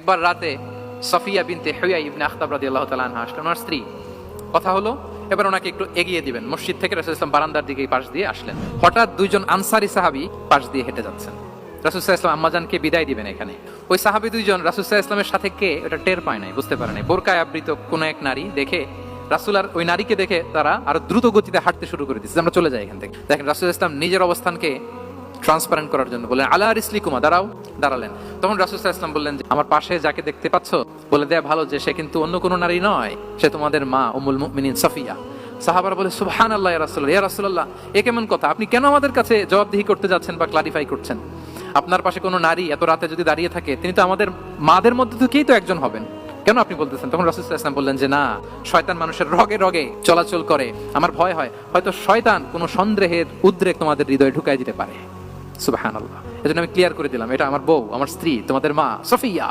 একবার রাতে সফিয়া বিনতে হুয়াই ইবনে আখতাব রাদিয়াল্লাহু তাআলা আনহা আসলেন, ওনার স্ত্রী। কথা হলো এবার ওনাকে একটু এগিয়ে দিবেন, মসজিদ থেকে রাসূল সাল্লাল্লাহু আলাইহি ওয়াসাল্লাম বারান্দার দিকে পাশ দিয়ে আসলেন। হঠাৎ দুইজন আনসারী সাহাবী পাশ দিয়ে হেঁটে যাচ্ছেন। রাসূল সাল্লাল্লাহু আলাইহি ওয়াসাল্লাম আম্মাজানকে বিদায় দিবেন এখানে। ওই সাহাবী দুইজন রাসূল সাল্লাল্লাহু আলাইহি ওয়াসাল্লামের সাথে কে এটা টের পায় নাই, বুঝতে পারে নাই। বোরকায় আবৃত কোন এক নারী দেখে রাসূল আর ওই নারীকে দেখে তারা আরো দ্রুত গতিতে হাঁটতে শুরু করে দিচ্ছে, আমরা চলে যাই এখান থেকে। দেখেন রাসূল সাল্লাল্লাহু আলাইহি ওয়াসাল্লাম নিজের অবস্থানকে ট্রান্সপারেন্ট করার জন্য বললেন, আলা রিসলিকুমা, দাঁড়াও। দাঁড়ালেন। তখন রাসূল সাল্লাল্লাহু আলাইহি ওয়াসাল্লাম বললেন যে আমার পাশে যাকে দেখতে পাচ্ছ বলে দেয়া ভালো যে সে কিন্তু অন্য কোনো নারী নয়, সে তোমাদের মা উম্মুল মুমিনিন সাফিয়া। সাহাবারা বলে, সুবহানাল্লাহ ইয়া রাসূলুল্লাহ, ইয়া রাসূলুল্লাহ, এ কেমন কথা? আপনি কেন আমাদের কাছে জবাবদিহি করতে যাচ্ছেন বা ক্লারিফাই করছেন? আপনার পাশে কোনো নারী এত রাতে যদি দাঁড়িয়ে থাকে, তিনি তো আমাদের মাদের মধ্যে থেকেই তো একজন হবেন, কেন আপনি বলতেছেন? তখন রাসূল সাল্লাল্লাহু আলাইহি ওয়াসাল্লাম বললেন যে না, শয়তান মানুষের রগে রগে চলাচল করে, আমার ভয় হয় হয়তো শয়তান কোনো সন্দেহের উদ্রেক তোমাদের হৃদয়ে ঢুকাই দিতে পারে। সুবহানাল্লাহ। এজন্য আমি ক্লিয়ার করে দিলাম, এটা আমার বউ, আমার স্ত্রী, তোমাদের মা সফিয়া।